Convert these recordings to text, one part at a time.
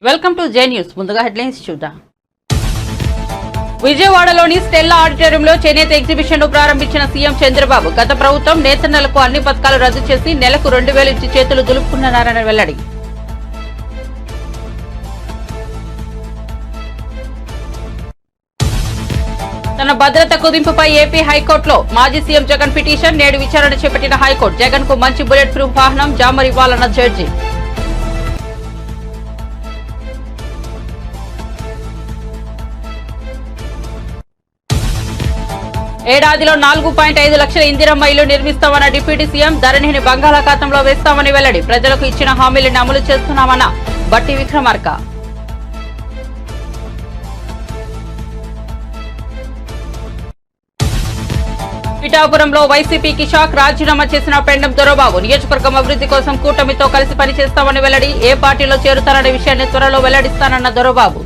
Welcome to J news. ముందుగా headlines చూద్దాం. విజయవాడలోని స్టెల్లా ఆడిటోరియంలో చేనేత ఎగ్జిబిషన్ ను ప్రారంభించిన సీఎం చంద్రబాబు. గత ప్రభుత్వం నేతన్నలకు అన్ని పథకాలు రద్దు చేసి నెలకు 2,000 ఇచ్చి చేతులు దులుపుకున్నారని వెల్లడి. తన భద్రత కుదింపుపై ఏపీ హైకోర్టులో మాజీ సీఎం జగన్ పిటిషన్. నేడు విచారణ చేపట్టిన హైకోర్టు. జగన్ కు మంచి బుల్లెట్ ప్రూఫ్ వాహనం జామర్ ఇవ్వాలన్న జడ్జి. ఏడాదిలో 4.5 లక్షల ఇందిరమ్మ ఇళ్లు నిర్మిస్తామన్న డిప్యూటీ సీఎం. ధరణిని బంగాళాఖాతంలో వేస్తామని వెల్లడి. ప్రజలకు ఇచ్చిన హామీలను అమలు చేస్తున్నామన్న బట్టి విక్రమార్క. పిఠాపురంలో వైసీపీకి షాక్. రాజీనామా చేసిన పెండం దొరబాబు. నియోజకవర్గం అభివృద్ధి కోసం కూటమితో కలిసి పనిచేస్తామని వెల్లడి. ఏ పార్టీలో చేరుతారనే విషయాన్ని త్వరలో వెల్లడిస్తానన్న దొరబాబు.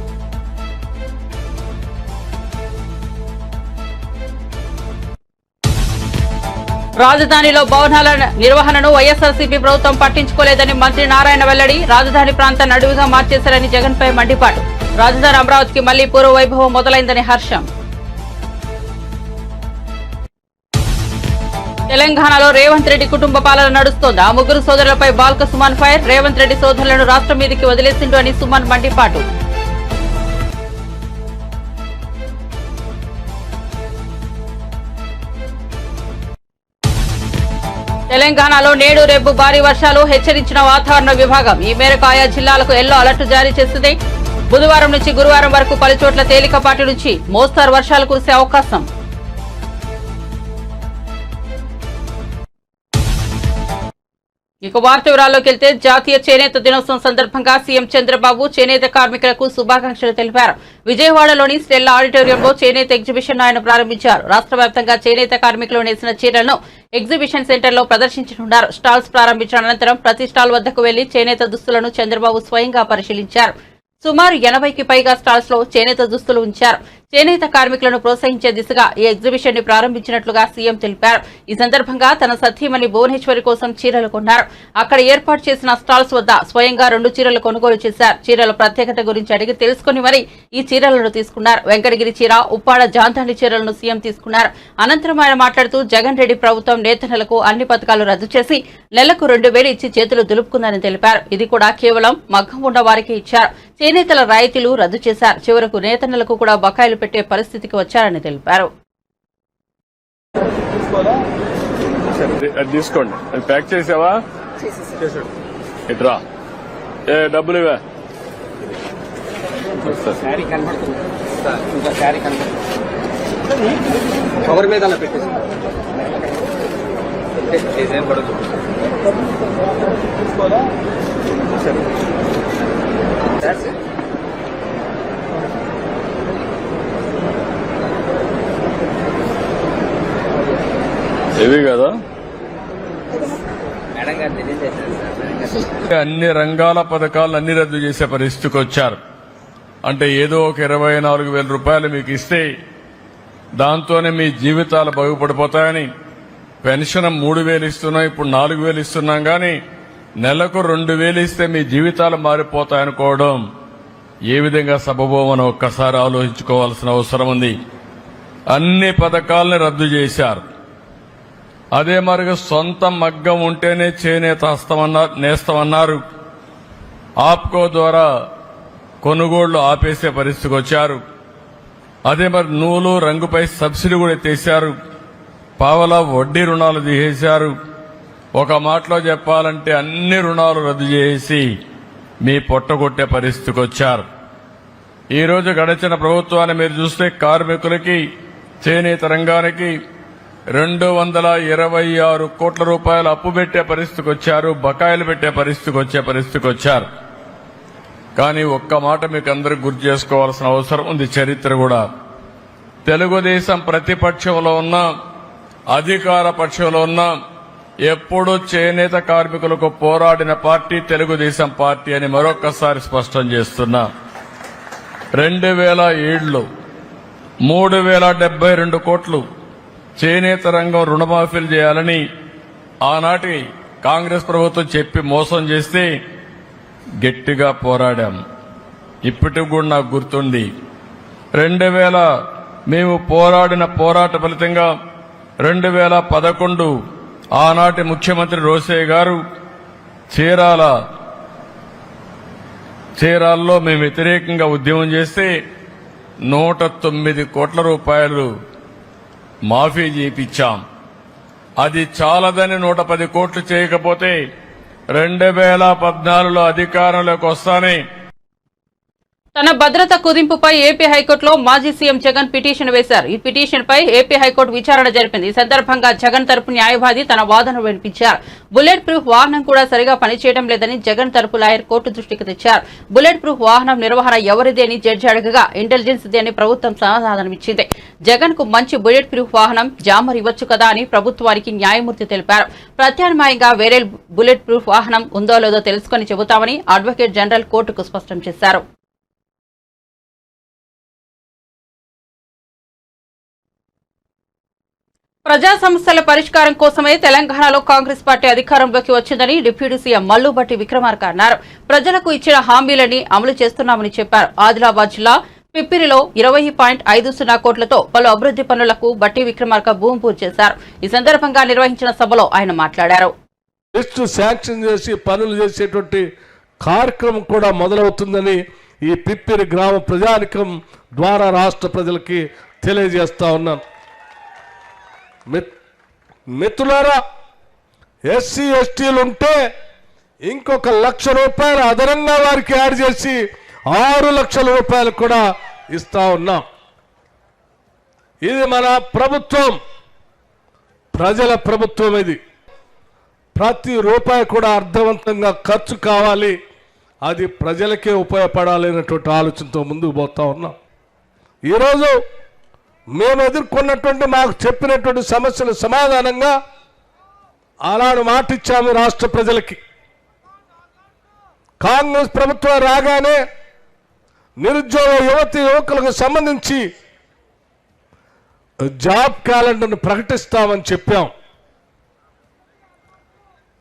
రాజధానిలో భవనాల నిర్వహణను వైఎస్ఆర్సీపీ ప్రభుత్వం పట్టించుకోలేదని మంత్రి నారాయణ వెల్లడి. రాజధాని ప్రాంతాన్ని అడవిగా మార్చేశారని జగన్ పై మండిపాటు. రాజధాని అమరావతికి మళ్లీ పూర్వ వైభవం మొదలైందని హర్షం. తెలంగాణలో రేవంత్ రెడ్డి కుటుంబ పాలన నడుస్తోంది. ఆ ముగ్గురు సోదరులపై బాల్క సుమన్ ఫైర్. రేవంత్ రెడ్డి సోదరులను రాష్ట్రం మీదికి వదిలేసిండు అని సుమన్ మండిపాటు. తెలంగాణలో నేడు రేపు భారీ వర్షాలు హెచ్చరించిన వాతావరణ విభాగం. ఈ మేరకు ఆయా జిల్లాలకు ఎల్లో అలర్ట్ జారీ చేసింది. బుధవారం నుంచి గురువారం వరకు పలుచోట్ల తేలికపాటి నుంచి మోస్తరు వర్షాలు కురిసే అవకాశం. ఇక వార్త వివరాల్లోకి వెళ్తే, జాతీయ చేనేత దినోత్సవం సందర్భంగా సీఎం చంద్రబాబు చేనేత కార్మికులకు శుభాకాంక్షలు తెలిపారు. విజయవాడలోని స్టెల్లా ఆడిటోరియంలో చేనేత ఎగ్జిబిషన్ ఆయన ప్రారంభించారు. రాష్ట్ర వ్యాప్తంగా చేనేత కార్మికులు నేసిన చీరలను ఎగ్జిబిషన్ సెంటర్లో ప్రదర్శించనున్నారు. స్టాల్స్ ప్రారంభించిన అనంతరం ప్రతి స్టాల్ వద్దకు వెళ్లి చేనేత దుస్తులను చంద్రబాబు స్వయంగా పరిశీలించారు. సుమారు 80కి పైగా స్టాల్స్ లో చేనేత దుస్తులు ఉంచారు. చేనేత కార్మికులను ప్రోత్సహించే దిశగా ఈ ఎగ్జిబిషన్ ని ప్రారంభించినట్లుగా సీఎం తెలిపారు. ఈ సందర్భంగా తన సతీమణి భువనేశ్వరి కోసం చీరలు కొన్నారు. అక్కడ ఏర్పాటు చేసిన స్టాల్స్ వద్ద స్వయంగా 2 చీరలు కొనుగోలు చేశారు. చీరల ప్రత్యేకత గురించి అడిగి తెలుసుకుని మరీ ఈ చీరలను తీసుకున్నారు. వెంకటగిరి చీర, ఉప్పాడ జాంతాండి చీరలను సీఎం తీసుకున్నారు. అనంతరం ఆయన మాట్లాడుతూ జగన్ రెడ్డి ప్రభుత్వం నేతన్నలకు అన్ని పథకాలు రద్దు చేసి నెలకు 2,000 ఇచ్చి చేతులు దులుపుకుందని తెలిపారు. ఇది కూడా కేవలం మగ్గం ఉన్న వారికి ఇచ్చారు. చేనేతల రాయితీలు రద్దు చేశారు. చివరకు నేతన్నలకు కూడా బకాయిలు పెట్టే పరిస్థితికి వచ్చారని తెలిపారు. తీసుకోండి, ప్యాక్ చేసావా? ఇట్రా, డబ్బులు ఇవా. కవర్ మీద అలా పెట్టేసి పడదు. ఇవి కదా అన్ని రంగాల పథకాలు అన్ని రద్దు చేసే పరిస్థితికి వచ్చారు. అంటే ఏదో ఒక 24,000 రూపాయలు మీకు ఇస్తే దాంతోనే మీ జీవితాలు బాగుపడిపోతాయని పెన్షన్ 3,000 ఇస్తున్నాం, ఇప్పుడు 4,000 ఇస్తున్నాం. కానీ నెలకు 2,000 ఇస్తే మీ జీవితాలు మారిపోతాయనుకోవడం ఏ విధంగా సబబోమని ఒక్కసారి ఆలోచించుకోవాల్సిన అవసరం ఉంది. అన్ని పథకాలని రద్దు చేశారు. అదే మరిగా సొంత మగ్గం ఉంటేనే చేనేత నేస్తామన్నారు. ఆప్కో ద్వారా కొనుగోళ్లు ఆపేసే పరిస్థితికి వచ్చారు. అదే మరి నూలు రంగుపై సబ్సిడీ కూడా ఎత్తేశారు. పావలా వడ్డీ రుణాలు తీసేశారు. ఒక మాటలో చెప్పాలంటే అన్ని రుణాలు రద్దు చేసి మీ పొట్టగొట్టే పరిస్థితికి వచ్చారు. ఈ రోజు గడిచిన ప్రభుత్వాన్ని మీరు చూస్తే కార్మికులకి, చేనేత రంగానికి 226 కోట్ల రూపాయలు అప్పు పెట్టే పరిస్థితికి వచ్చారు. బకాయిలు పెట్టే పరిస్థితికి వచ్చారు. కానీ ఒక్క మాట మీకు అందరికి గుర్తు చేసుకోవాల్సిన అవసరం ఉంది. చరిత్ర కూడా తెలుగుదేశం ప్రతిపక్షంలో ఉన్నా అధికార పక్షంలో ఉన్నా ఎప్పుడూ చేనేత కార్మికులకు పోరాడిన పార్టీ తెలుగుదేశం పార్టీ అని మరొక్కసారి స్పష్టం చేస్తున్నా. 2007లో 3,072 కోట్లు చేనేత రంగం రుణమాఫీలు చేయాలని ఆనాటి కాంగ్రెస్ ప్రభుత్వం చెప్పి మోసం చేస్తే గట్టిగా పోరాడాం. ఇప్పటికి కూడా నాకు గుర్తుంది. 2000 మేము పోరాడిన పోరాట ఫలితంగా 2011 ఆనాటి ముఖ్యమంత్రి రోసయ్య గారు చీరాల్లో మేము వ్యతిరేకంగా ఉద్యమం చేస్తే 109 కోట్ల రూపాయలు మాఫీ చేయించాం. అది చాలదని 110 కోట్లు చేయకపోతే 2014లో అధికారంలోకి వస్తానే తన భద్రత కుదింపుపై ఏపీ హైకోర్టులో మాజీ సీఎం జగన్ పిటిషన్ వేశారు. ఈ పిటిషన్ పై ఏపీ హైకోర్టు విచారణ జరిపింది. ఈ సందర్భంగా జగన్ తరపు న్యాయవాది తన వాదన వినిపించారు. బుల్లెట్ ప్రూఫ్ వాహనం కూడా సరిగా పనిచేయడం లేదని జగన్ తరపు లాయర్ కోర్టు దృష్టికి తెచ్చారు. బుల్లెట్ ప్రూఫ్ వాహనం నిర్వహణ ఎవరిది అని జడ్జి అడగగా ఇంటెలిజెన్స్ది అని ప్రభుత్వం సమాధానమిచ్చింది. జగన్ కు మంచి బుల్లెట్ ప్రూఫ్ వాహనం జామర్ ఇవ్వచ్చు కదా అని ప్రభుత్వానికి న్యాయమూర్తి తెలిపారు. ప్రత్యామ్నాయంగా వేరే బుల్లెట్ ప్రూఫ్ వాహనం ఉందో లేదో తెలుసుకుని చెబుతామని అడ్వకేట్ జనరల్ కోర్టుకు స్పష్టం చేశారు. ప్రజా సమస్యల పరిష్కారం కోసమే తెలంగాణలో కాంగ్రెస్ పార్టీ అధికారంలోకి వచ్చిందని డిప్యూటీ సీఎం మల్లుబట్టి విక్రమార్క అన్నారు. ప్రజలకు ఇచ్చిన హామీలని అమలు చేస్తున్నామని చెప్పారు. ఆదిలాబాద్ జిల్లా పిప్పిరిలో 20.50 కోట్లతో పలు అభివృద్ది పనులకు బట్టి విక్రమార్క భూమి పూజ చేశారు. ఈ సందర్భంగా నిర్వహించిన సభలో ఆయన మాట్లాడారు. శాంక్షన్ చేసి పనులు చేసేటువంటి కార్యక్రమం కూడా మొదలవుతుందని ఈ పిప్పిరి గ్రామ ప్రజానికం ద్వారా రాష్ట్ర ప్రజలకి తెలియజేస్తా ఉన్నాను. మిత్రులారా, ఎస్సీ ఎస్టీలు ఉంటే ఇంకొక 1,00,000 రూపాయలు అదనంగా వారికి యాడ్ చేసి 6 లక్షల రూపాయలు కూడా ఇస్తా ఉన్నాం. ఇది మన ప్రభుత్వం, ప్రజల ప్రభుత్వం. ఇది ప్రతి రూపాయి కూడా అర్థవంతంగా ఖర్చు కావాలి, అది ప్రజలకే ఉపయోగపడాలనేటువంటి ఆలోచనతో ముందుకు పోతా ఉన్నాం. ఈరోజు మేము ఎదుర్కొన్నటువంటి మాకు చెప్పినటువంటి సమస్యల సమాధానంగా ఆనాడు మాటిచ్చాము రాష్ట్ర ప్రజలకి. కాంగ్రెస్ ప్రభుత్వం రాగానే నిరుద్యోగ యువకులకు సంబంధించి జాబ్ క్యాలెండర్ను ప్రకటిస్తామని చెప్పాం.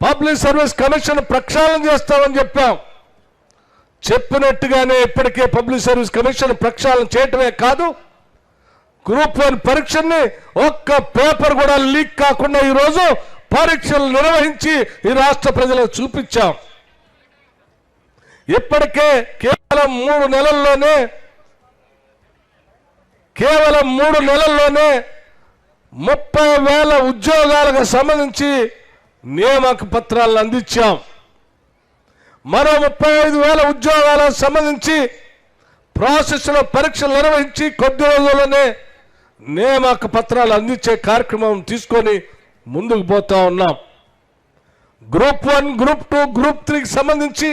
పబ్లిక్ సర్వీస్ కమిషన్ ప్రక్షాళన చేస్తామని చెప్పాం. చెప్పినట్టుగానే ఇప్పటికే పబ్లిక్ సర్వీస్ కమిషన్ ప్రక్షాళన చేయటమే కాదు, గ్రూప్ 1 పరీక్షల్ని ఒక్క పేపర్ కూడా లీక్ కాకుండా ఈరోజు పరీక్షలు నిర్వహించి ఈ రాష్ట్ర ప్రజలకు చూపించాం. ఇప్పటికే కేవలం 3 నెలల్లోనే 30,000 ఉద్యోగాలకు సంబంధించి నియామక పత్రాలను అందించాం. మరో 35,000 ఉద్యోగాలకు సంబంధించి ప్రాసెస్లో పరీక్షలు నిర్వహించి కొద్ది రోజుల్లోనే నియామక పత్రాలు అందించే కార్యక్రమం తీసుకొని ముందుకు పోతా ఉన్నాం. గ్రూప్ 1, గ్రూప్ 2, గ్రూప్ 3కి సంబంధించి,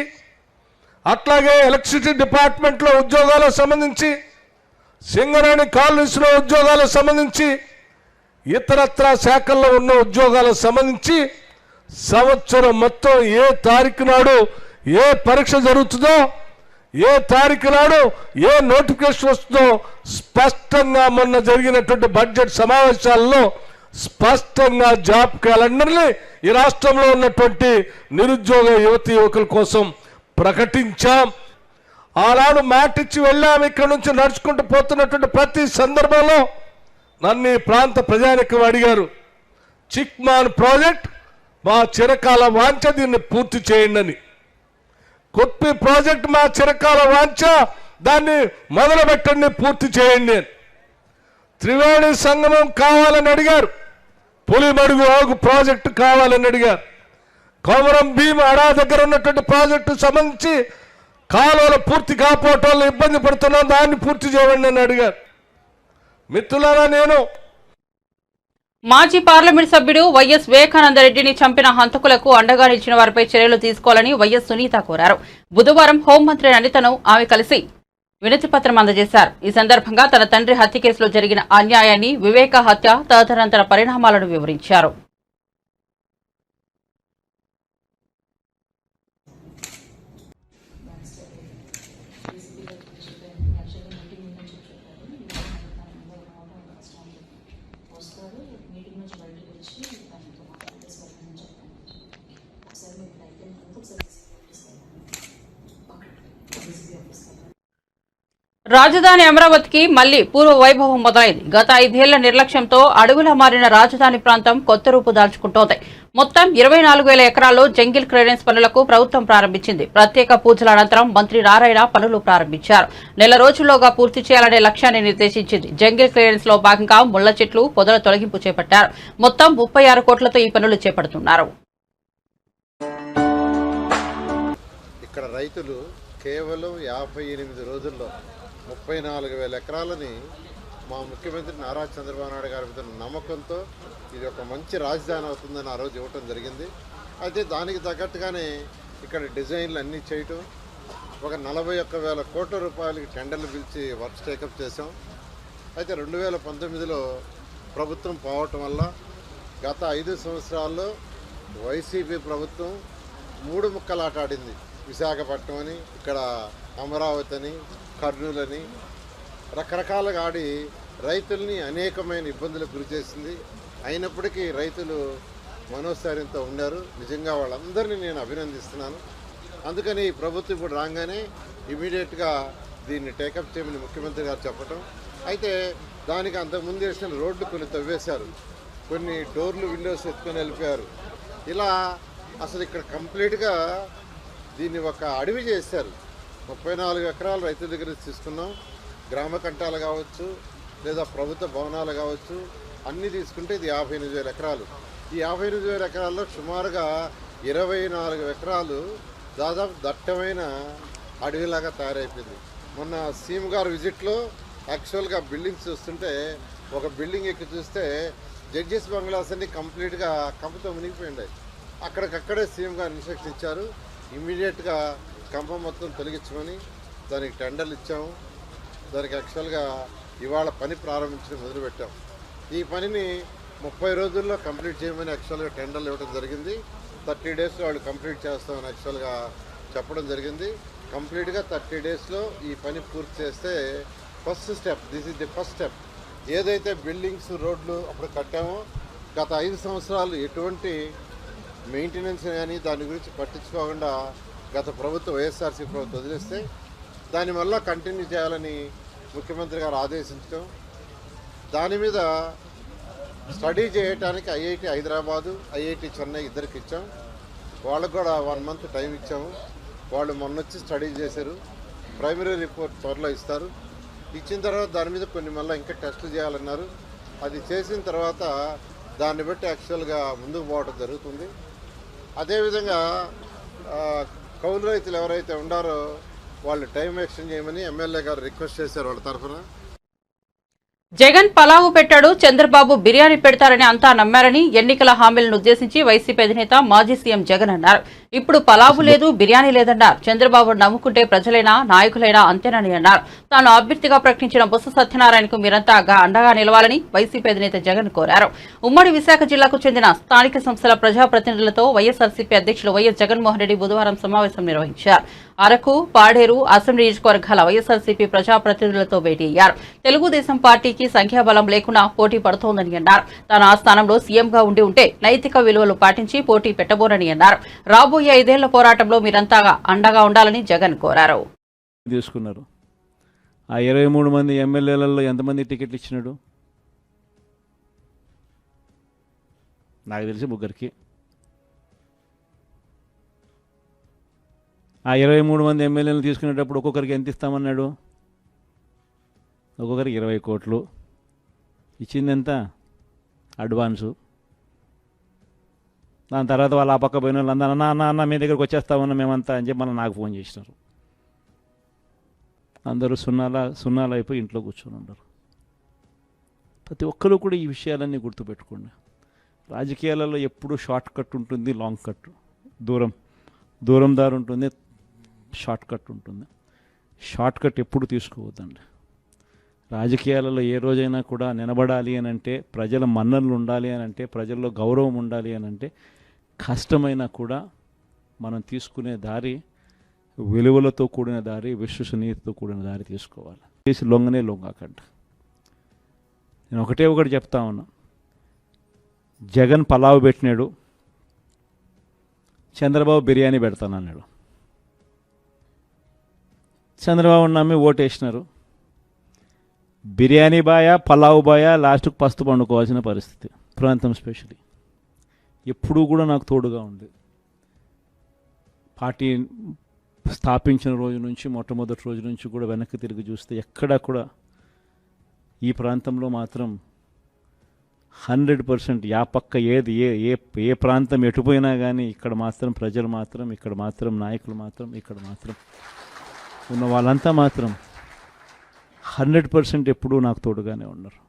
అట్లాగే ఎలక్ట్రిసిటీ డిపార్ట్మెంట్లో ఉద్యోగాలకు సంబంధించి, సింగరేణి కాలనీస్లో ఉద్యోగాలకు సంబంధించి, ఇతరత్రా శాఖల్లో ఉన్న ఉద్యోగాలకు సంబంధించి సంవత్సరం మొత్తం ఏ తారీఖు నాడు ఏ పరీక్ష జరుగుతుందో, ఏ తారీఖు నాడు ఏ నోటిఫికేషన్ వస్తుందో స్పష్టంగా మొన్న జరిగినటువంటి బడ్జెట్ సమావేశాల్లో స్పష్టంగా జాబ్ క్యాలెండర్ని ఈ రాష్ట్రంలో ఉన్నటువంటి నిరుద్యోగ యువకుల కోసం ప్రకటించాం. ఆనాడు మాటిచ్చి వెళ్ళాము. ఇక్కడ నుంచి నడుచుకుంటూ పోతున్నటువంటి ప్రతి సందర్భంలో నన్ను ఈ ప్రాంత ప్రజానికం అడిగారు, చిక్మాన్ ప్రాజెక్ట్ మా చిరకాల వాంఛ, దీన్ని పూర్తి చేయండి అని. కొత్త ప్రాజెక్ట్ మా చిరకాల వాంఛ, దాన్ని మొదలు పెట్టండి, పూర్తి చేయండి అని. త్రివేణి సంగమం కావాలని అడిగారు, పులిమడుగు ఆగు ప్రాజెక్టు కావాలని అడిగారు. కొమరం భీమ అడా దగ్గర ఉన్నటువంటి ప్రాజెక్టు సంబంధించి కాలువలు పూర్తి కాకపోవటం వల్ల ఇబ్బంది పడుతున్నాం, దాన్ని పూర్తి చేయండి అని అడిగారు. మిత్రులారా, నేను మాజీ పార్లమెంట్ సభ్యుడు వైఎస్ వివేకానందరెడ్డిని చంపిన హంతకులకు అండగా నిలిచిన వారిపై చర్యలు తీసుకోవాలని వైఎస్ సునీత కోరారు. బుధవారం హోంమంత్రి అనితను ఆమె కలిసి వినతిపత్రం అందజేశారు. ఈ సందర్భంగా తన తండ్రి హత్య కేసులో జరిగిన అన్యాయాన్ని, వివేక హత్య తదనంతర పరిణామాలను వివరించారు. రాజధాని అమరావతికి మళ్లీ పూర్వ వైభవం మొదలైంది. గత 5 ఏళ్ల నిర్లక్ష్యంతో అడుగులా మారిన రాజధాని ప్రాంతం కొత్త రూపు దాల్చుకుంటోంది. మొత్తం 24,000 ఎకరాల్లో జంగిల్ క్లియరెన్స్ పనులకు ప్రభుత్వం ప్రారంభించింది. ప్రత్యేక పూజల అనంతరం మంత్రి నారాయణ పనులు ప్రారంభించారు. నెల రోజుల్లోగా పూర్తి చేయాలనే లక్ష్యాన్ని నిర్దేశించింది. జంగిల్ క్లియరెన్స్ లో భాగంగా ముళ్ల చెట్లు, పొదల తొలగింపు చేపట్టారు. మొత్తం 36 కోట్లతో ఈ పనులు చేపడుతున్నారు. ఇక్కడ రైతులు కేవలం 58 రోజుల్లో 34,000 ఎకరాలని మా ముఖ్యమంత్రి నారా చంద్రబాబు నాయుడు గారి మీద నమ్మకంతో ఇది ఒక మంచి రాజధాని అవుతుందని ఆ రోజు ఇవ్వటం జరిగింది. అయితే దానికి తగ్గట్టుగానే ఇక్కడ డిజైన్లు అన్నీ చేయటం, ఒక 41,000 కోట్ల రూపాయలకి టెండర్లు పిలిచి వర్క్స్ టేకప్ చేసాం. అయితే 2019లో ప్రభుత్వం పోవటం వల్ల గత 5 సంవత్సరాల్లో వైసీపీ ప్రభుత్వం 3 ముక్కలాట ఆడింది. విశాఖపట్నం అని, ఇక్కడ అమరావతి అని, కర్నూలు అని రకరకాలుగా ఆడి రైతుల్ని అనేకమైన ఇబ్బందులకు గురి చేసింది. అయినప్పటికీ రైతులు మనోస్థైర్యంతో ఉన్నారు. నిజంగా వాళ్ళందరినీ నేను అభినందిస్తున్నాను. అందుకని ఈ ప్రభుత్వం ఇప్పుడు రాగానే ఇమీడియట్గా దీన్ని టేకప్ చేయమని ముఖ్యమంత్రి గారు చెప్పడం. అయితే దానికి అంతకుముందు వేసిన రోడ్లు కొన్ని తవ్వేశారు, కొన్ని డోర్లు విండోస్ ఎత్తుకొని వెళ్ళిపోయారు. ఇలా అసలు ఇక్కడ కంప్లీట్గా దీన్ని ఒక అడవి చేశారు. 34 ఎకరాలు రైతుల దగ్గర తీసుకున్నాం. గ్రామ కంటాలు కావచ్చు, లేదా ప్రభుత్వ భవనాలు కావచ్చు, అన్నీ తీసుకుంటే ఇది 58,000 ఎకరాలు. ఈ 58,000 ఎకరాల్లో సుమారుగా 24 ఎకరాలు దాదాపు దట్టమైన అడవిలాగా తయారైపోయింది. మొన్న సీఎం గారు విజిట్లో యాక్చువల్గా బిల్డింగ్స్ చూస్తుంటే ఒక బిల్డింగ్ ఎక్కి చూస్తే జడ్జెస్ బంగ్లాస్ అన్ని కంప్లీట్గా కంపతో మునిగిపోయింది. అక్కడికక్కడే సీఎం గారు ఇన్స్ట్రక్షన్ ఇచ్చారు, ఇమీడియట్గా కంప మొత్తం తొలగించమని. దానికి టెండర్లు ఇచ్చాము. దానికి యాక్చువల్గా ఇవాళ పని ప్రారంభించడం మొదలుపెట్టాం. ఈ పనిని 30 రోజుల్లో కంప్లీట్ చేయమని యాక్చువల్గా టెండర్లు ఇవ్వడం జరిగింది. 30 డేస్లో వాళ్ళు కంప్లీట్ చేస్తామని యాక్చువల్గా చెప్పడం జరిగింది. కంప్లీట్గా 30 డేస్లో ఈ పని పూర్తి చేస్తే first step, this is the first step. ఏదైతే బిల్డింగ్స్, రోడ్లు అప్పుడు కట్టామో గత 5 సంవత్సరాలు ఎటువంటి మెయింటెనెన్స్ కానీ దాని గురించి పట్టించుకోకుండా గత ప్రభుత్వం వైఎస్ఆర్సీ ప్రభుత్వం వదిలేస్తే దాని వల్ల కంటిన్యూ చేయాలని ముఖ్యమంత్రి గారు ఆదేశించడం, దాని మీద స్టడీ చేయడానికి ఐఐటి హైదరాబాదు, ఐఐటి చెన్నై ఇద్దరికి ఇచ్చాం. వాళ్ళకు కూడా 1 మంత్ టైం ఇచ్చాము. వాళ్ళు మొన్నొచ్చి స్టడీ చేశారు. ప్రైమరీ రిపోర్ట్ త్వరలో ఇస్తారు. ఇచ్చిన తర్వాత దాని మీద కొన్ని మళ్ళీ ఇంకా టెస్టులు చేయాలన్నారు. అది చేసిన తర్వాత దాన్ని బట్టి యాక్చువల్గా ముందుకు పోవడం జరుగుతుంది. అదేవిధంగా కౌలు రైతులు ఎవరైతే ఉండారో వాళ్ళు టైం ఎక్స్టెండ్ చేయమని ఎమ్మెల్యే గారు రిక్వెస్ట్ చేశారు వాళ్ళ తరఫున. జగన్ పలావు పెట్టాడు, చంద్రబాబు బిర్యానీ పెడతారని అంతా నమ్మారని ఎన్నికల హామీలను ఉద్దేశించి వైసీపీ అధినేత మాజీ సీఎం జగన్ అన్నారు. ఇప్పుడు పలావు లేదు, బిర్యానీ లేదన్నారు. చంద్రబాబు నమ్ముకుంటే ప్రజలైనా నాయకులైనా అంతేనని అన్నారు. తాను అభ్యర్థిగా ప్రకటించిన బొత్స సత్యనారాయణకు మీరంతా అండగా నిలవాలని వైసీపీ అధినేత జగన్ కోరారు. ఉమ్మడి విశాఖ జిల్లాకు చెందిన స్థానిక సంస్థల ప్రజాప్రతినిధులతో వైఎస్ఆర్సీపీ అధ్యక్షులు వైఎస్ జగన్మోహన్ రెడ్డి బుధవారం సమావేశం నిర్వహించారు. అరకు, పాడేరు అసెంబ్లీ నియోజకవర్గాల వైఎస్ఆర్సీపీ ప్రజాప్రతినిధులతో భేటీ అయ్యారు. తెలుగుదేశం పార్టీకి సంఖ్యాబలం లేకున్నా పోటీ పడుతోందని అన్నారు. తాను ఆ స్థానంలో సీఎంగా ఉంటే నైతిక విలువలు పాటించి పోటీ పెట్టబోరని అన్నారు. రాబోయే 5 ఏళ్ల పోరాటంలో మీరంతా అండగా ఉండాలని జగన్ కోరారు. తీసుకున్నారు. ఆ 23 మంది ఎమ్మెల్యేలలో ఎంతమంది టికెట్లు ఇచ్చినాడు? నాకు తెలిసి 3కి. ఆ 23 మంది ఎమ్మెల్యేలను తీసుకునేటప్పుడు ఒక్కొక్కరికి ఎంత ఇస్తామన్నాడు? ఒక్కొక్కరికి 20 కోట్లు. ఇచ్చింది ఎంత? అడ్వాన్సు. దాని తర్వాత వాళ్ళు ఆ పక్క పోయిన వాళ్ళు అందరూ అన్న మీ దగ్గరికి వచ్చేస్తామన్నా మేమంతా అని చెప్పి మళ్ళీ నాకు ఫోన్ చేసినారు. అందరూ సున్నాలు అయిపోయి ఇంట్లో కూర్చొని ఉన్నారు. ప్రతి ఒక్కరు కూడా ఈ విషయాలన్నీ గుర్తుపెట్టుకోండి. రాజకీయాలలో ఎప్పుడూ షార్ట్ కట్ ఉంటుంది, లాంగ్ కట్, దూరం దారి ఉంటుంది, షార్ట్ కట్ ఉంటుంది. షార్ట్ కట్ ఎప్పుడు తీసుకోవద్దండి. రాజకీయాలలో ఏ రోజైనా కూడా నిలబడాలి అని అంటే, ప్రజల మన్ననలు ఉండాలి అని అంటే, ప్రజల్లో గౌరవం ఉండాలి అని అంటే, కష్టమైనా కూడా మనం తీసుకునే దారి విలువలతో కూడిన దారి, విశ్వసనీయతతో కూడిన దారి తీసుకోవాలి. చేసి లొంగకండి. నేను ఒకటి చెప్తా ఉన్నా. జగన్ పలావు పెట్టినాడు, చంద్రబాబు బిర్యానీ పెడతానన్నాడు. చంద్రబాబు నమ్మి ఓటేసినారు, బిర్యానీ బాయా పలావ్ బాయా లాస్ట్కు పస్తు పండుకోవాల్సిన పరిస్థితి. ప్రాంతం స్పెషలీ ఎప్పుడూ కూడా నాకు తోడుగా ఉంది. పార్టీ స్థాపించిన రోజు నుంచి మొట్టమొదటి రోజు నుంచి కూడా వెనక్కి తిరిగి చూస్తే ఎక్కడా కూడా ఈ ప్రాంతంలో మాత్రం 100% పక్క ఏది ఏ ఏ ఏ ప్రాంతం ఎటుపోయినా కానీ ఇక్కడ మాత్రం ప్రజలు మాత్రం, ఇక్కడ మాత్రం నాయకులు మాత్రం, ఇక్కడ మాత్రం ఉన్న వాళ్ళంతా మాత్రం 100% ఎప్పుడూ నాకు తోడుగానే ఉన్నారు.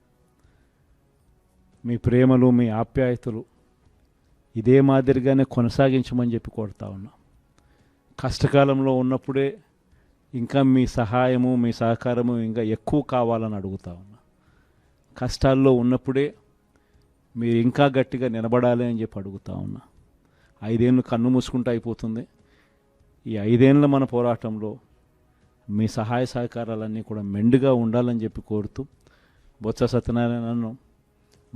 మీ ప్రేమలు, మీ ఆప్యాయతలు ఇదే మాదిరిగానే కొనసాగించమని చెప్పి కోరుతా ఉన్నా. కష్టకాలంలో ఉన్నప్పుడే ఇంకా మీ సహాయము, మీ సహకారము ఇంకా ఎక్కువ కావాలని అడుగుతా ఉన్నా. కష్టాల్లో ఉన్నప్పుడే మీరు ఇంకా గట్టిగా నిలబడాలి అని చెప్పి అడుగుతా ఉన్నా. 5 ఏళ్ళు కన్ను మూసుకుంటూ అయిపోతుంది. ఈ 5 ఏళ్ళ మన పోరాటంలో మీ సహాయ సహకారాలన్నీ కూడా మెండుగా ఉండాలని చెప్పి కోరుతూ బొత్స సత్యనారాయణను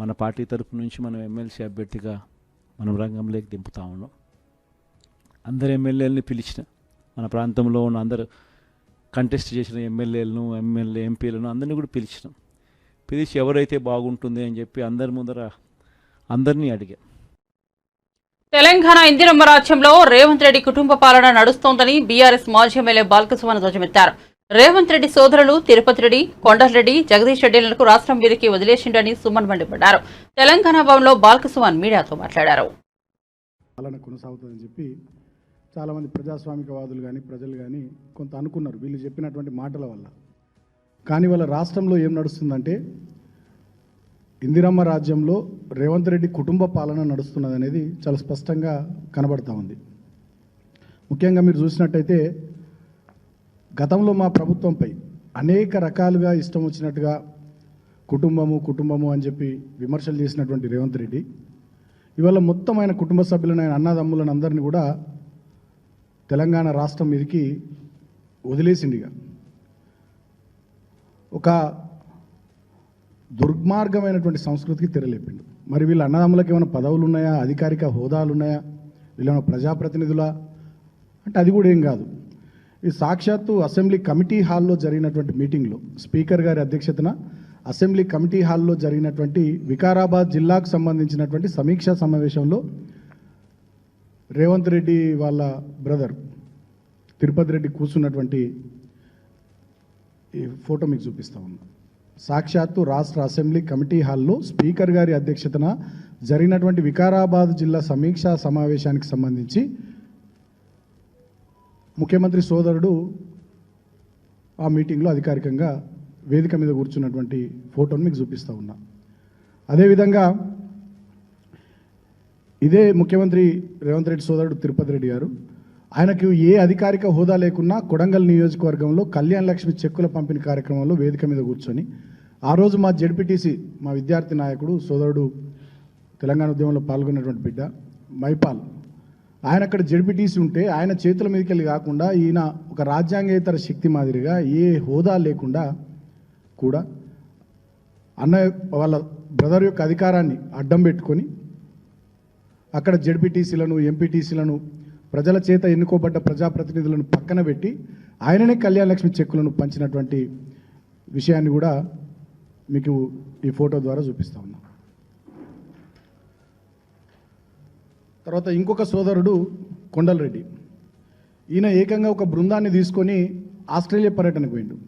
మన పార్టీ తరపు నుంచి మనం ఎమ్మెల్సీ అభ్యర్థిగా మనం రంగంలోకి దింపుతా ఉన్నాం. అందరు ఎమ్మెల్యేలని పిలిచిన, మన ప్రాంతంలో ఉన్న అందరు కంటెస్ట్ చేసిన ఎమ్మెల్యేలను, ఎంపీలను అందరినీ కూడా పిలిచి ఎవరైతే బాగుంటుంది అని చెప్పి అందరి ముందర అందరినీ అడిగా. తెలంగాణ ఇందిరమ్మ రాజ్యంలో రేవంత్ రెడ్డి కుటుంబ పాలన నడుస్తోందని బీఆర్ఎస్ మాజీ ఎమ్మెల్యే బాల్కసుమన్ ధ్వజమెత్తారు. రేవంత్ రెడ్డి సోదరులు తిరుపతి రెడ్డి, కొండలరెడ్డి, జగదీష్ రెడ్డిలకు రాష్ట్రం మీదకి వదిలేసిండని సుమన్ మండిపడ్డారు. తెలంగాణ భవన్లో బాల్కసుమన్ మీడియాతో మాట్లాడారు. పాలన కొనసాగుతుందని చెప్పి చాలామంది ప్రజాస్వామికవాదులు కానీ ప్రజలు కానీ కొంత అనుకున్నారు వీళ్ళు చెప్పినటువంటి మాటల వల్ల. కానీ వాళ్ళ రాష్ట్రంలో ఏం నడుస్తుందంటే ఇందిరమ్మ రాజ్యంలో రేవంత్ రెడ్డి కుటుంబ పాలన నడుస్తున్నది అనేది చాలా స్పష్టంగా కనబడతా ఉంది. ముఖ్యంగా మీరు చూసినట్టయితే గతంలో మా ప్రభుత్వంపై అనేక రకాలుగా ఇష్టం వచ్చినట్టుగా కుటుంబము అని చెప్పి విమర్శలు చేసినటువంటి రేవంత్ రెడ్డి ఇవాళ మొత్తం ఆయన కుటుంబ సభ్యులను, ఆయన అన్నదమ్ములను అందరినీ కూడా తెలంగాణ రాష్ట్రం మీదకి వదిలేసిండిగా ఒక దుర్మార్గమైనటువంటి సంస్కృతికి తెరలేపిండు. మరి వీళ్ళ అన్నదమ్ములకు ఏమైనా పదవులు ఉన్నాయా, అధికారిక హోదాలు ఉన్నాయా, వీళ్ళేమైనా ప్రజాప్రతినిధులా అంటే అది కూడా ఏం కాదు. ఈ సాక్షాత్తు అసెంబ్లీ కమిటీ హాల్లో జరిగినటువంటి మీటింగ్లో స్పీకర్ గారి అధ్యక్షతన అసెంబ్లీ కమిటీ హాల్లో జరిగినటువంటి వికారాబాద్ జిల్లాకు సంబంధించినటువంటి సమీక్షా సమావేశంలో రేవంత్ రెడ్డి వాళ్ళ బ్రదర్ తిరుపతి రెడ్డి కూర్చున్నటువంటి ఈ ఫోటో మీకు చూపిస్తా ఉన్నా. సాక్షాత్తు రాష్ట్ర అసెంబ్లీ కమిటీ హాల్లో స్పీకర్ గారి అధ్యక్షతన జరిగినటువంటి వికారాబాద్ జిల్లా సమీక్షా సమావేశానికి సంబంధించి ముఖ్యమంత్రి సోదరుడు ఆ మీటింగ్లో అధికారికంగా వేదిక మీద కూర్చున్నటువంటి ఫోటోను మీకు చూపిస్తూ ఉన్నా. అదేవిధంగా ఇదే ముఖ్యమంత్రి రేవంత్ రెడ్డి సోదరుడు తిరుపతి రెడ్డి గారు ఆయనకు ఏ అధికారిక హోదా లేకున్నా కొడంగల్ నియోజకవర్గంలో కళ్యాణ లక్ష్మి చెక్కుల పంపిణీ కార్యక్రమంలో వేదిక మీద కూర్చొని ఆ రోజు మా జెడ్పీటీసీ, మా విద్యార్థి నాయకుడు సోదరుడు, తెలంగాణ ఉద్యమంలో పాల్గొన్నటువంటి బిడ్డ మైపాల్, ఆయన అక్కడ జెడ్పీటీసీ ఉంటే ఆయన చేతుల మీదకి వెళ్ళి కాకుండా ఈయన ఒక రాజ్యాంగేతర శక్తి మాదిరిగా ఏ హోదా లేకుండా కూడా వాళ్ళ బ్రదర్ యొక్క అధికారాన్ని అడ్డం పెట్టుకొని అక్కడ జెడ్పీటీసీలను, ఎంపీటీసీలను, ప్రజల చేత ఎన్నుకోబడ్డ ప్రజాప్రతినిధులను పక్కన పెట్టి ఆయననే కళ్యాణ లక్ష్మి చెక్కులను పంచినటువంటి విషయాన్ని కూడా మీకు ఈ ఫోటో ద్వారా చూపిస్తా ఉన్నా. తర్వాత ఇంకొక సోదరుడు కొండలరెడ్డి, ఈయన ఏకంగా ఒక బృందాన్ని తీసుకొని ఆస్ట్రేలియా పర్యటనకు పోయిండు.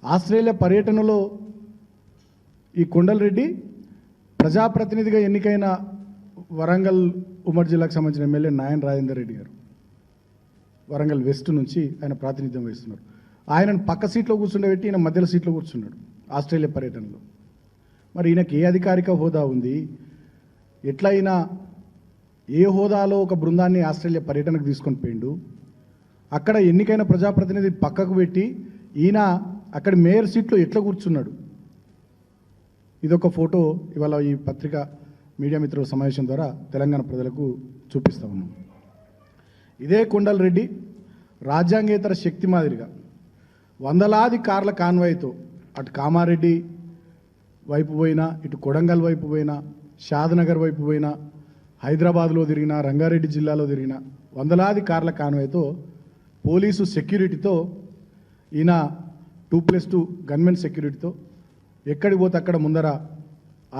ఆస్ట్రేలియా పర్యటనలో ఈ కొండలరెడ్డి ప్రజాప్రతినిధిగా ఎన్నికైన వరంగల్ ఉమ్మడి జిల్లాకు సంబంధించిన ఎమ్మెల్యే నాయన్ రాజేందర్ రెడ్డి గారు వరంగల్ వెస్ట్ నుంచి ఆయన ప్రాతినిధ్యం వహిస్తున్నారు. ఆయనను పక్క సీట్లో కూర్చుండబెట్టి ఈయన మధ్యలో సీట్లో కూర్చున్నాడు ఆస్ట్రేలియా పర్యటనలో. మరి ఈయనకి ఏ అధికారిక హోదా ఉంది, ఎట్లా అయినా ఏ హోదాలో ఒక బృందాన్ని ఆస్ట్రేలియా పర్యటనకు తీసుకొని పోయిండు, అక్కడ ఎన్నికైన ప్రజాప్రతినిధి పక్కకు పెట్టి ఈయన అక్కడ మేయర్ సీట్లో ఎట్లా కూర్చున్నాడు. ఇదొక ఫోటో ఇవాళ ఈ పత్రిక మీడియా మిత్రుల సమావేశం ద్వారా తెలంగాణ ప్రజలకు చూపిస్తా ఉన్నాం. ఇదే కొండలరెడ్డి రాజ్యాంగేతర శక్తి మాదిరిగా వందలాది కార్ల కాన్వాయ్తో అటు కామారెడ్డి వైపు పోయినా, ఇటు కొడంగల్ వైపు పోయినా, షాద్నగర్ వైపు పోయినా, హైదరాబాద్లో తిరిగినా, రంగారెడ్డి జిల్లాలో తిరిగిన వందలాది కార్ల కాన్వాయ్తో పోలీసు సెక్యూరిటీతో ఈయన 2+2 గన్మెన్ సెక్యూరిటీతో ఎక్కడికి పోతే అక్కడ ముందర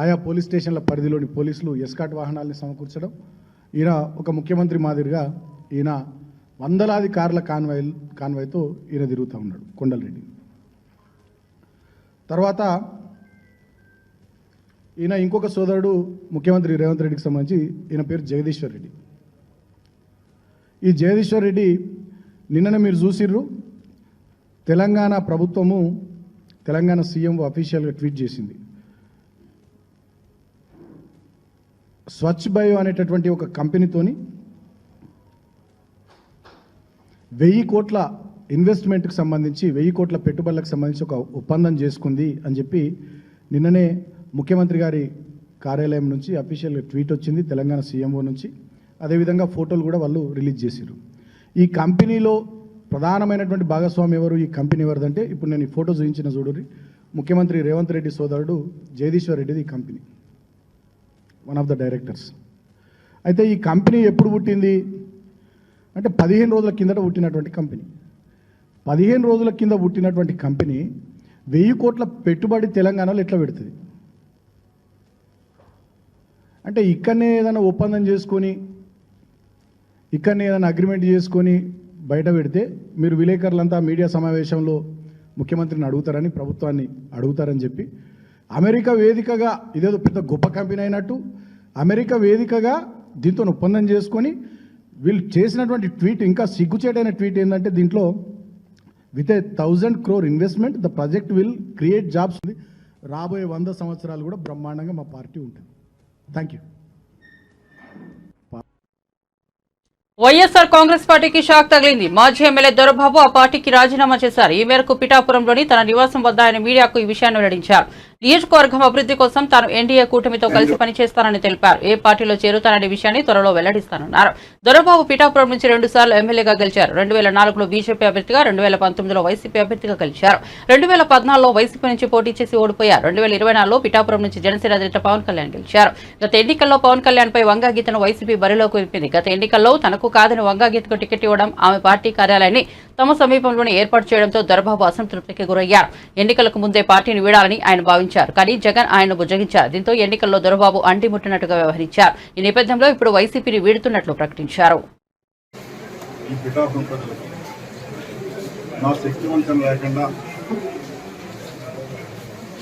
ఆయా పోలీస్ స్టేషన్ల పరిధిలోని పోలీసులు ఎస్కాట్ వాహనాల్ని సమకూర్చడం, ఈయన ఒక ముఖ్యమంత్రి మాదిరిగా ఈయన వందలాది కార్ల కాన్వాయ్తో ఈయన తిరుగుతూ ఉన్నాడు కొండలరెడ్డి. తర్వాత ఈయన ఇంకొక సోదరుడు ముఖ్యమంత్రి రేవంత్ రెడ్డికి సంబంధించి ఈయన పేరు జగదీశ్వర్ రెడ్డి. ఈ జగదీశ్వర్ రెడ్డి నిన్ననే మీరు చూసిర్రు, తెలంగాణ ప్రభుత్వము తెలంగాణ సీఎం అఫీషియల్గా ట్వీట్ చేసింది. స్వచ్ఛ బయో అనేటటువంటి ఒక కంపెనీతోని 1000 కోట్ల ఇన్వెస్ట్మెంట్కి సంబంధించి 1000 కోట్ల పెట్టుబడులకు సంబంధించి ఒక ఒప్పందం చేసుకుంది అని చెప్పి నిన్ననే ముఖ్యమంత్రి గారి కార్యాలయం నుంచి అఫీషియల్గా ట్వీట్ వచ్చింది తెలంగాణ సీఎంఓ నుంచి. అదేవిధంగా ఫోటోలు కూడా వాళ్ళు రిలీజ్ చేశారు. ఈ కంపెనీలో ప్రధానమైనటువంటి భాగస్వామి ఎవరు, ఈ కంపెనీ ఎవరిదంటే ఇప్పుడు నేను ఈ ఫోటో చూపించిన చూడండి, ముఖ్యమంత్రి రేవంత్ రెడ్డి సోదరుడు జగదీశ్వర్ రెడ్డిది ఈ company, one of the directors. అయితే ఈ కంపెనీ ఎప్పుడు పుట్టింది అంటే 15 రోజుల కిందట పుట్టినటువంటి కంపెనీ. 15 రోజుల కింద పుట్టినటువంటి కంపెనీ 1000 కోట్ల పెట్టుబడి తెలంగాణలో ఎట్లా పెడుతుంది అంటే ఇక్కడనే ఏదైనా ఒప్పందం చేసుకొని ఇక్కడనే ఏదైనా అగ్రిమెంట్ చేసుకొని బయట పెడితే మీరు విలేకరులంతా మీడియా సమావేశంలో ముఖ్యమంత్రిని అడుగుతారని, ప్రభుత్వాన్ని అడుగుతారని చెప్పి అమెరికా వేదికగా ఇదేదో పెద్ద గొప్ప కంపెనీ అయినట్టు అమెరికా వేదికగా దీంతో ఒప్పందం చేసుకొని వీళ్ళు చేసినటువంటి ట్వీట్, ఇంకా సిగ్గుచేటైన ట్వీట్ ఏంటంటే దీంట్లో with 1000 crore investment the project will create jobs. రాబోయే 100 సంవత్సరాలు కూడా బ్రహ్మాండంగా మా పార్టీ ఉంటుంది. Thank you. వైఎస్ఆర్ కాంగ్రెస్ పార్టీకి షాక్ తగిలింది. మాజీ ఎమ్మెల్యే దొరబాబు ఆ పార్టీకి రాజీనామా చేశారు. ఈ మేరకు పిఠాపురంలోని తన నివాసం వద్ద ఆయన మీడియాకు ఈ విషయాన్ని వెల్లడించారు. నియోజకవర్గం అభివృద్ధి కోసం తాను ఎన్డీఏ కూటమితో కలిసి పనిచేస్తానని తెలిపారు. ఏ పార్టీలో చేరుతాననే విషయాన్ని త్వరలో వెల్లడిస్తానన్నారు. దొరబాబు పిఠాపురం నుంచి 2 సార్లు ఎమ్మెల్యేగా గెలిచారు. 2004లో బీజేపీ అభ్యర్థిగా, 2019లో వైసీపీ అభ్యర్థిగా గెలిచారు. 2014లో వైసీపీ నుంచి పోటీ చేసి ఓడిపోయారు. 2024లో పిఠాపురం నుంచి జనసేన అధినేత పవన్ కళ్యాణ్ గెలిచారు. గత ఎన్నికల్లో పవన్ కళ్యాణ్ పై వంగాగీతను వైసీపీ బరిలోకి విప్పింది. గత ఎన్నికల్లో తనకు కాదని వంగాగీతకు టికెట్ ఇవ్వడం, ఆమె పార్టీ కార్యాలయాన్ని తమ సమీపంలోనే ఏర్పాటు చేయడంతో దొరబాబు అసంతృప్తికి గురయ్యారు. ఎన్నికలకు ముందే పార్టీని వీడాలని ఆయన భావించారు. కానీ జగన్ ఆయన్ను బుజ్జగించారు. దీంతో ఎన్నికల్లో దొరబాబు అంటిముట్టినట్టుగా వ్యవహరించారు. ఈ నేపథ్యంలో ఇప్పుడు వైసీపీని వీడుతున్నట్లు ప్రకటించారు. ఈ పిఠాపురం ప్రజలకు నా శక్తివంతం లేకుండా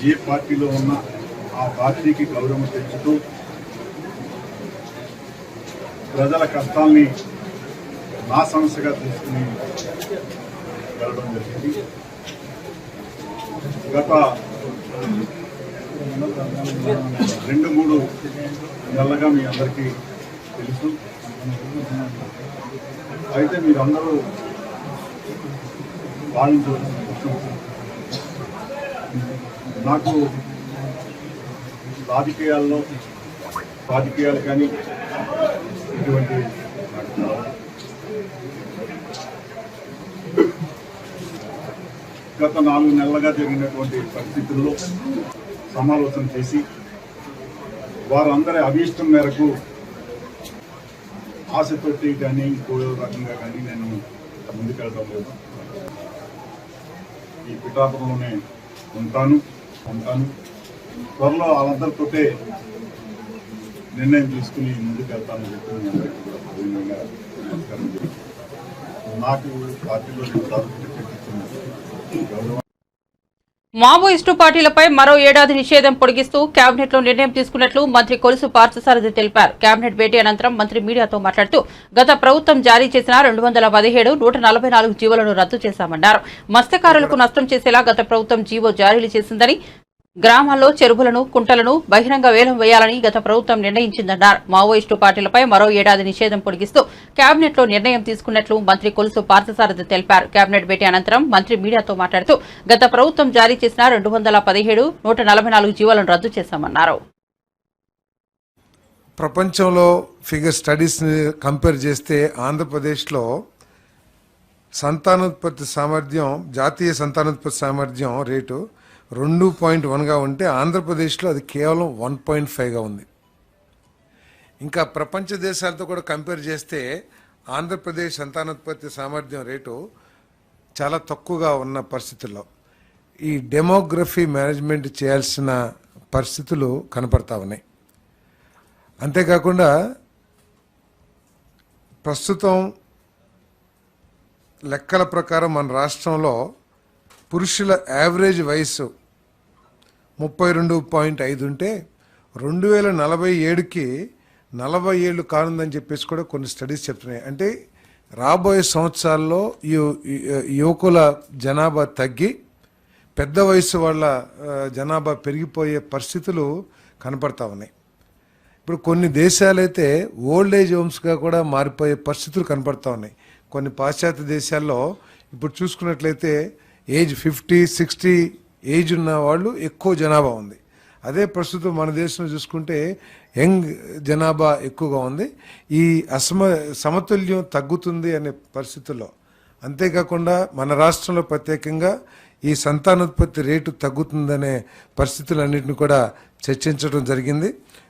ఏ పార్టీలో ఉన్న ఆ పార్టీకి గౌరవం తెచ్చుతూ ప్రజల కష్టాల్ని నా సమస్యగా తీసుకుని వెళ్ళడం జరిగింది. గత 2-3 నెలలుగా మీ అందరికీ తెలుసు. అయితే మీరందరూ భావించవలసిన విషయం, నాకు రాజకీయాలు కానీ ఇటువంటి గత 4 నెలలుగా జరిగినటువంటి పరిస్థితుల్లో సమాలోచన చేసి వారందరి అభీష్టం మేరకు ఆశతోటి కానీ ఇంకో రకంగా కానీ నేను ముందుకెళ్ళడం లేదు. ఈ పిఠాపురంలోనే ఉంటాను. త్వరలో వాళ్ళందరితోటే నిర్ణయం తీసుకుని ముందుకెళ్తానని చెప్పి మీ అందరికీ కూడా పూర్ణంగా నమస్కారం చేస్తాను. నాకు పార్టీలో గౌరవం. మావోయిస్టు పార్టీలపై మరో ఏడాది నిషేధం పొడిగిస్తూ కేబినెట్ లో నిర్ణయం తీసుకున్నట్లు మంత్రి కొలుసు పార్థసారథి తెలిపారు. కేబినెట్ భేటీ అనంతరం మంత్రి మీడియాతో మాట్లాడుతూ గత ప్రభుత్వం జారీ చేసిన 217, 144 జీవోలను రద్దు చేశామన్నారు. మత్స్యకారులకు నష్టం చేసేలా గత ప్రభుత్వం జీవో జారీలు చేసిందని, గ్రామాల్లో చెరువులను, కుంటలను బహిరంగ వేలం వేయాలని గత ప్రభుత్వం నిర్ణయించిందన్నారు. మావోయిస్టు పార్టీలపై మరో ఏడాది నిషేధం పొడిగిస్తూ కేబినెట్ లో నిర్ణయం తీసుకున్నట్లు మంత్రి కొలుసు పార్థసారథి తెలిపారు. కేబినెట్ భేటీ అనంతరం మంత్రి మీడియాతో మాట్లాడుతూ గత ప్రభుత్వం జారీ చేసిన 217, 144 జీవోలను రద్దు చేశామన్నారు. ప్రపంచంలో ఫిగర్ స్టడీస్ని కంపేర్ చేస్తే ఆంధ్రప్రదేశ్లో సంతానోత్పత్తి సామర్థ్యం, జాతీయ సంతానోత్పత్తి సామర్థ్యం రేటు 2.1గా ఉంటే ఆంధ్రప్రదేశ్లో అది కేవలం 1.5గా ఉంది. ఇంకా ప్రపంచ దేశాలతో కూడా కంపేర్ చేస్తే ఆంధ్రప్రదేశ్ సంతానోత్పత్తి సామర్థ్యం రేటు చాలా తక్కువగా ఉన్న పరిస్థితుల్లో ఈ డెమోగ్రఫీ మేనేజ్మెంట్ చేయాల్సిన పరిస్థితులు కనపడతా ఉన్నాయి. అంతేకాకుండా ప్రస్తుతం లెక్కల ప్రకారం మన రాష్ట్రంలో పురుషుల యావరేజ్ వయసు 32.5 ఉంటే 2047కి 40 ఏళ్ళు కానుందని చెప్పేసి కూడా కొన్ని స్టడీస్ చెప్తున్నాయి. అంటే రాబోయే సంవత్సరాల్లో యువకుల జనాభా తగ్గి పెద్ద వయసు వాళ్ళ జనాభా పెరిగిపోయే పరిస్థితులు కనపడతా ఉన్నాయి. ఇప్పుడు కొన్ని దేశాలైతే ఓల్డ్ ఏజ్ హోమ్స్గా కూడా మారిపోయే పరిస్థితులు కనపడతా ఉన్నాయి. కొన్ని పాశ్చాత్య దేశాల్లో ఇప్పుడు చూసుకున్నట్లయితే ఏజ్ 50-60 ఏజ్ ఉన్న వాళ్ళు ఎక్కువ జనాభా ఉంది. అదే ప్రస్తుతం మన దేశంలో చూసుకుంటే యంగ్ జనాభా ఎక్కువగా ఉంది. ఈ సమతుల్యం తగ్గుతుంది అనే పరిస్థితుల్లో, అంతేకాకుండా మన రాష్ట్రంలో ప్రత్యేకంగా ఈ సంతానోత్పత్తి రేటు తగ్గుతుందనే పరిస్థితులన్నింటినీ కూడా చర్చించడం జరిగింది.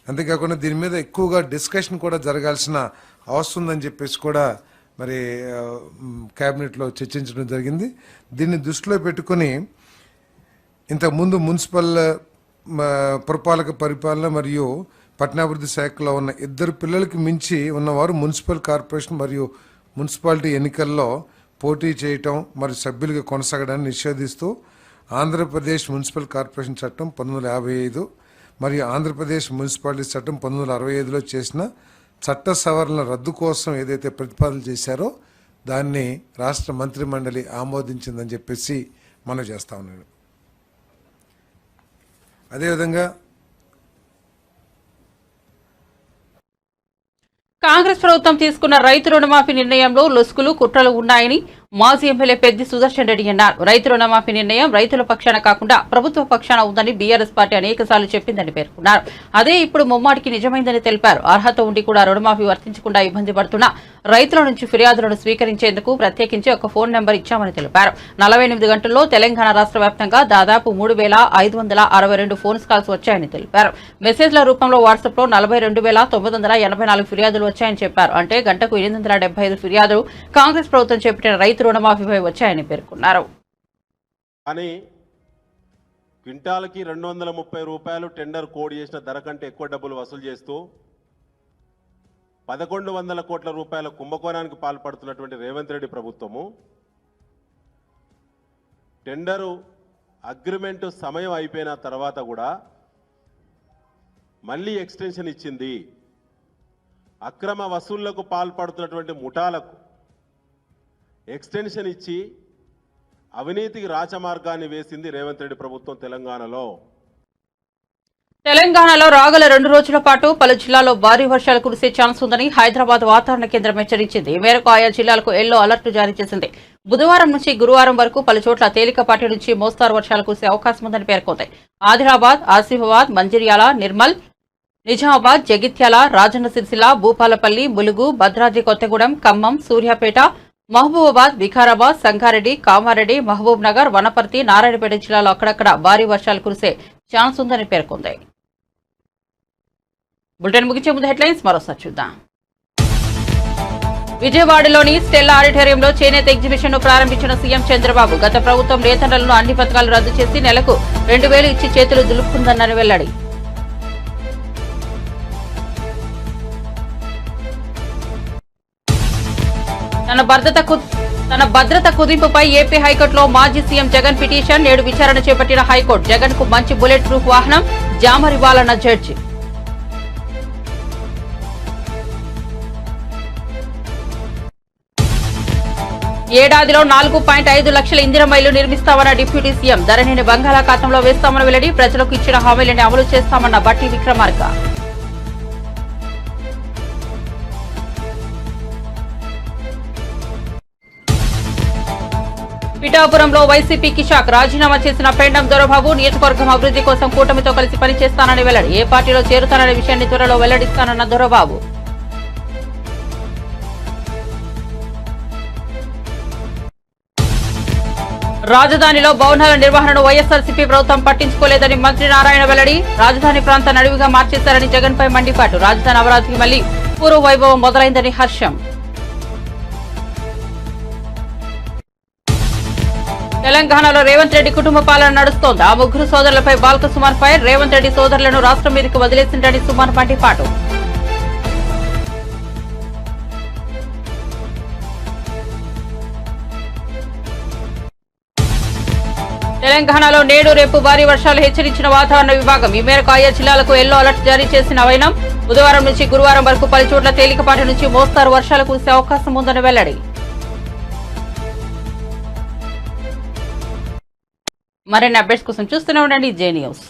అంతేకాకుండా దీని మీద ఎక్కువగా డిస్కషన్ కూడా జరగాల్సిన అవసరం ఉందని చెప్పేసి కూడా మరి క్యాబినెట్లో చర్చించడం జరిగింది. దీన్ని దృష్టిలో పెట్టుకొని ఇంతకుముందు మున్సిపల్ పురపాలక పరిపాలన మరియు పట్టణాభివృద్ధి శాఖలో ఉన్న 2 పిల్లలకి మించి ఉన్నవారు మున్సిపల్ కార్పొరేషన్ మరియు మున్సిపాలిటీ ఎన్నికల్లో పోటీ చేయటం మరియు సభ్యులుగా కొనసాగడాన్ని నిషేధిస్తూ ఆంధ్రప్రదేశ్ మున్సిపల్ కార్పొరేషన్ చట్టం 1955 మరియు ఆంధ్రప్రదేశ్ మున్సిపాలిటీ చట్టం 1965లో చేసిన చట్ట సవరణల రద్దు కోసం ఏదైతే ప్రతిపాదనలు చేశారో దాన్ని రాష్ట్ర మంత్రిమండలి ఆమోదించిందని చెప్పేసి మనం చేస్తా ఉన్నాను. అదేవిధంగా కాంగ్రెస్ ప్రభుత్వం తీసుకున్న రైతు రుణమాఫీ నిర్ణయంలో లొసుగులు కుట్రలు ఉన్నాయని మాజీ ఎమ్మెల్యే పెద్ది సుదర్శన్ రెడ్డి అన్నారు. రైతు రుణమాఫీ నిర్ణయం రైతుల పక్షాన కాకుండా ప్రభుత్వ పక్షాన ఉందని బీఆర్ఎస్ పార్టీ అనేకసార్లు చెప్పిందని పేర్కొన్నారు. అదే ఇప్పుడు ముమ్మాటికి నిజమైందని తెలిపారు. అర్హత ఉండి కూడా రుణమాఫీ వర్తించకుండా ఇబ్బంది పడుతున్న రైతుల నుంచి ఫిర్యాదులను స్వీకరించేందుకు ప్రత్యేకించి ఒక ఫోన్ నెంబర్ ఇచ్చామని తెలిపారు. 48 గంటల్లో తెలంగాణ రాష్ట్ర వ్యాప్తంగా దాదాపు 3562 ఫోన్ కాల్స్ వచ్చాయని తెలిపారు. మెసేజ్ల రూపంలో వాట్సాప్లో 42,984 ఫిర్యాదులు వచ్చాయని చెప్పారు. అంటే గంటకు 875 ఫిర్యాదులు కాంగ్రెస్ ప్రభుత్వం చేపట్టిన రైతు రుణమాఫీపై వచ్చాయని పేర్కొన్నారు. కానీ క్వింటాల్కి 230 రూపాయలు టెండర్ కోడ్ చేసిన ధర కంటే ఎక్కువ డబ్బులు వసూలు చేస్తూ 1100 కోట్ల రూపాయల కుంభకోణానికి పాల్పడుతున్నటువంటి రేవంత్ రెడ్డి ప్రభుత్వము టెండరు అగ్రిమెంటు సమయం అయిపోయిన తర్వాత కూడా మళ్ళీ ఎక్స్టెన్షన్ ఇచ్చింది. అక్రమ వసూళ్లకు పాల్పడుతున్నటువంటి ముఠాలకు ఎక్స్టెన్షన్ ఇచ్చి అవినీతికి రాచమార్గాన్ని వేసింది రేవంత్ రెడ్డి ప్రభుత్వం తెలంగాణలో. తెలంగాణలో రాగల 2 రోజుల పాటు పలు జిల్లాల్లో భారీ వర్షాలు కురిసే ఛాన్స్ ఉందని హైదరాబాద్ వాతావరణ కేంద్రం హెచ్చరించింది. ఈ మేరకు ఆయా జిల్లాలకు ఎల్లో అలర్ట్ జారీ చేసింది. బుధవారం నుంచి గురువారం వరకు పలు చోట్ల తేలికపాటి నుంచి మోస్తారు వర్షాలు కురిసే అవకాశం ఉందని పేర్కొంది. ఆదిలాబాద్, ఆసిఫాబాద్, మంచిర్యాల, నిర్మల్, నిజామాబాద్, జగిత్యాల, రాజన్న సిరిసిల్ల, భూపాలపల్లి, ములుగు, భద్రాద్రి కొత్తగూడెం, ఖమ్మం, సూర్యాపేట, మహబూబాబాద్, వికారాబాద్, సంగారెడ్డి, కామారెడ్డి, మహబూబ్ నగర్, వనపర్తి, నారాయణపేట జిల్లాలో అక్కడక్కడ భారీ వర్షాలు కురిసే ఛాన్స్ ఉందని పేర్కొంది. బులెటిన్ ముగించే ముందు హెడ్లైన్స్ మరోసారి చూద్దాం. విజయవాడలోని స్టెల్లా ఆడిటోరియంలో చేనేత ఎగ్జిబిషన్ ను ప్రారంభించిన సీఎం చంద్రబాబు. గత ప్రభుత్వం నేతన్నలను అన్ని పథకాలు రద్దు చేసి నెలకు 2,000 ఇచ్చి చేతులు దులుపుకుందన్నారు వెల్లడి. తన భద్రత కుదింపుపై ఏపీ హైకోర్టులో మాజీ సీఎం జగన్ పిటిషన్. నేడు విచారణ చేపట్టిన హైకోర్టు. జగన్ కు మంచి బుల్లెట్ ప్రూఫ్ వాహనం జామరివ్వాలన్న జడ్జి. ఏడాదిలో 4.5 లక్షల ఇందిరమ్మ ఇళ్లు నిర్మిస్తామన్న డిప్యూటీ సీఎం. ధరణిని బంగాళాఖాతంలో వేస్తామని వెల్లడి. ప్రజలకు ఇచ్చిన హామీలను అమలు చేస్తామన్న బట్టి విక్రమార్క. పిఠాపురంలో వైసీపీకి షాక్. రాజీనామా చేసిన పెండం దొరబాబు. నియోజకవర్గం అభివృద్ధి కోసం కూటమితో కలిసి పనిచేస్తానని వెల్లడి. ఏ పార్టీలో చేరుతాననే విషయాన్ని త్వరలో వెల్లడిస్తానన్న దొరబాబు. రాజధానిలో భవనాల నిర్వహణను వైఎస్ఆర్సీపీ ప్రభుత్వం పట్టించుకోలేదని మంత్రి నారాయణ వెల్లడి. రాజధాని ప్రాంతాన్ని అడవిగా మార్చేశారని జగన్ పై మండిపాటు. రాజధాని అమరావతికి మళ్లీ పూర్వ వైభవం మొదలైందని హర్షం. తెలంగాణలో రేవంత్ రెడ్డి కుటుంబ పాలన నడుస్తోంది. ఆ ముగ్గురు సోదరులపై బాల్క సుమన్ ఫైర్. రేవంత్ రెడ్డి సోదరులను రాష్ట్రం మీదకి వదిలేసిందని సుమన్ మండిపాటు. తెలంగాణలో నేడు రేపు భారీ వర్షాలు హెచ్చరించిన వాతావరణ విభాగం. ఈ మేరకు ఆయా జిల్లాలకు ఎల్లో అలర్ట్ జారీ చేసిన వైనం. బుధవారం నుంచి గురువారం వరకు పలు చోట్ల తేలికపాటి నుంచి మోస్తారు వర్షాలు కురిసే అవకాశం ఉందని వెల్లడి. మరిన్ని అప్డేట్స్ కోసం చూస్తూనే ఉండండి జే న్యూస్.